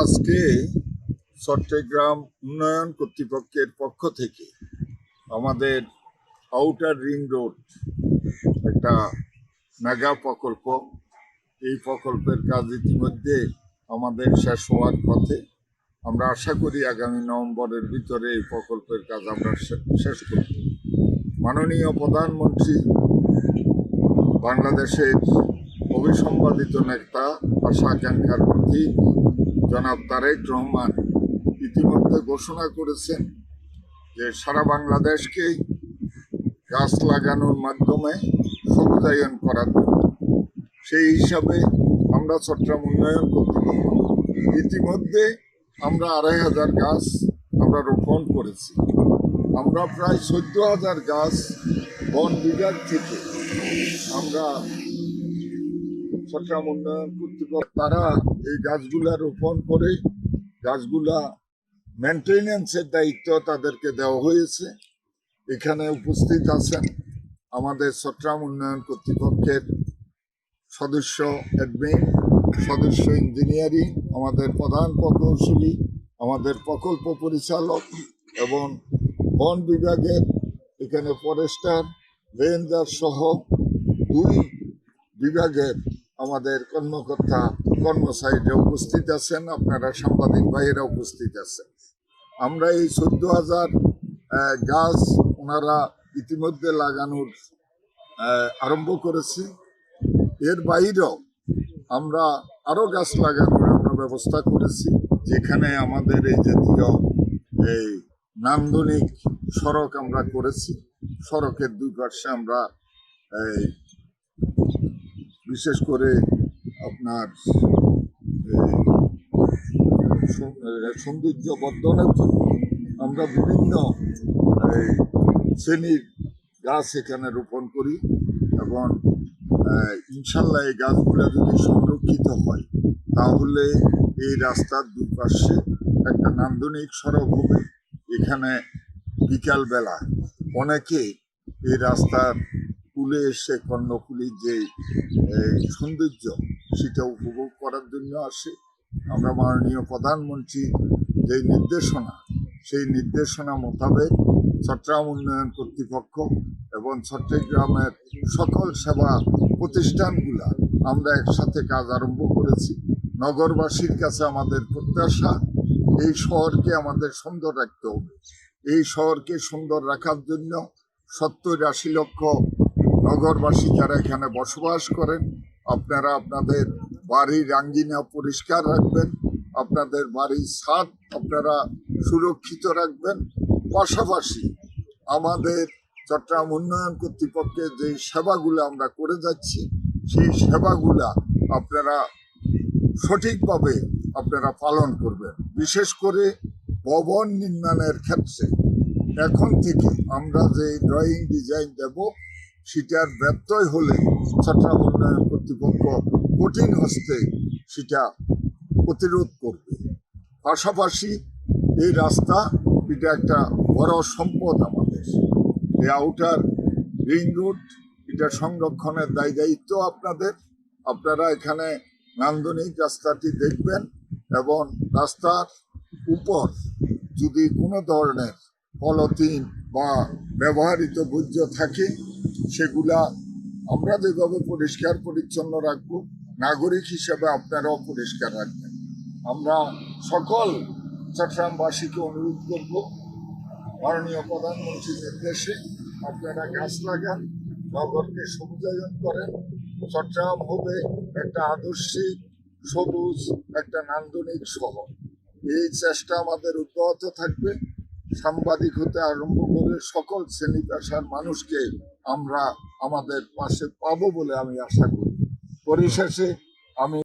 আজকে চট্টগ্রাম উন্নয়ন কর্তৃপক্ষের পক্ষ থেকে আমাদের আউটার রিং রোড একটা মেগা প্রকল্প, এই প্রকল্পের কাজ ইতিমধ্যে আমাদের শেষ হওয়ার পথে। আমরা আশা করি আগামী নভেম্বরের ভিতরে এই প্রকল্পের কাজ আমরা শেষ করব। মাননীয় প্রধানমন্ত্রী, বাংলাদেশের অভিসম্পাদিত নেতা, আশা আকাঙ্ক্ষার প্রতীক জনাব তারেক রহমান ইতিমধ্যে ঘোষণা করেছেন যে সারা বাংলাদেশকে গাছ লাগানোর মাধ্যমে সবুজায়ন করার জন্য। সেই হিসাবে আমরা চট্টগ্রাম উন্নয়ন কর্তৃপক্ষ ইতিমধ্যে আমরা ২৫০০ গাছ আমরা রোপণ করেছি। আমরা প্রায় ১৪,০০০ গাছ বন বিভাগ থেকে আমরা চট্টগ্রাম উন্নয়ন কর্তৃপক্ষ তারা এই গাছগুলা রোপণ করে গাছগুলা মেনটেনেন্সের দায়িত্ব তাদেরকে দেওয়া হয়েছে। এখানে উপস্থিত আছেন আমাদের চট্টগ্রাম উন্নয়ন কর্তৃপক্ষের সদস্য অ্যাডমিন, সদস্য ইঞ্জিনিয়ারিং, আমাদের প্রধান প্রকৌশলী, আমাদের প্রকল্প পরিচালক এবং বন বিভাগের এখানে ফরেস্টার, রেঞ্জার সহ ২ বিভাগের আমাদের কর্মকর্তা কর্মচারীরা উপস্থিত আছেন। আপনারা সাংবাদিক ভাইয়েরা উপস্থিত আছেন। আমরা এই ১৪,০০০ গাছ ওনারা ইতিমধ্যে লাগানোর আরম্ভ করেছি। এর বাইরেও আমরা আরও গাছ লাগানোর আমরা ব্যবস্থা করেছি, যেখানে আমাদের এই জাতীয় এই নান্দনিক সড়ক আমরা করেছি। সড়কের ২ পাশে আমরা বিশেষ করে আপনার সৌন্দর্য বর্ধনের জন্য আমরা বিভিন্ন শ্রেণীর গাছ এখানে রোপণ করি এবং ইনশাল্লাহ এই গাছগুলো যদি সংরক্ষিত হয় তাহলে এই রাস্তার ২ পাশে একটা নান্দনিক সড়ক হবে। এখানে বিকালবেলা অনেকে এই রাস্তার কুলে এসে কর্ণফুলীর যে সৌন্দর্য সেটা উপভোগ করার জন্য আসে। আমরা মাননীয় প্রধানমন্ত্রী যে নির্দেশনা, সেই নির্দেশনা মোতাবেক চট্টগ্রাম উন্নয়ন কর্তৃপক্ষ এবং চট্টগ্রামের সকল সেবা প্রতিষ্ঠানগুলা আমরা একসাথে কাজ আরম্ভ করেছি। নগরবাসীর কাছে আমাদের প্রত্যাশা, এই শহরকে আমাদের সুন্দর রাখতে হবে। এই শহরকে সুন্দর রাখার জন্য ৭০-৮০ লক্ষ নগরবাসী যারা এখানে বসবাস করেন, আপনারা আপনাদের বাড়ির আঙ্গিনা পরিষ্কার রাখবেন, আপনাদের বাড়ির ছাদ আপনারা সুরক্ষিত রাখবেন। পাশাপাশি আমাদের চট্টগ্রাম উন্নয়ন কর্তৃপক্ষের যে সেবাগুলো আমরা করে যাচ্ছি, সেই সেবাগুলা আপনারা সঠিকভাবে আপনারা পালন করবেন। বিশেষ করে ভবন নির্মাণের ক্ষেত্রে এখন থেকে আমরা যে ড্রয়িং ডিজাইন দেব সেটার ব্যত্যয় হলে চট্টগ্রাম উন্নয়ন কর্তৃপক্ষ কঠিন হস্তে সেটা প্রতিরোধ করবে। পাশাপাশি এই রাস্তা এটা একটা বড় সম্পদ আমাদের। এই আউটার রিং রোড এটা সংরক্ষণের দায়িত্ব আপনাদের। আপনারা এখানে নান্দনিক রাস্তাটি দেখবেন এবং রাস্তার উপর যদি কোনো ধরনের পলিথিন বা ব্যবহৃত বর্জ্য থাকে সেগুলা আমরা যেভাবে পরিষ্কার পরিচ্ছন্ন রাখবো, নাগরিক হিসেবে আপনারাও পরিষ্কার রাখবেন। আমরা সকল চট্টগ্রামবাসীকে অনুরোধ করব, মাননীয় প্রধানমন্ত্রীর নির্দেশে আপনারা গাছ লাগান, নগরকে সবুজায়ন করেন। চট্টগ্রাম হবে একটা আদর্শিক সবুজ একটা নান্দনিক শহর। এই চেষ্টা আমাদের অব্যাহত থাকবে। সাংবাদিক হতে আরম্ভ করে সকল শ্রেণী পেশার মানুষকে আমরা আমাদের পাশে পাবো বলে আমি আশা করি। পরিশেষে আমি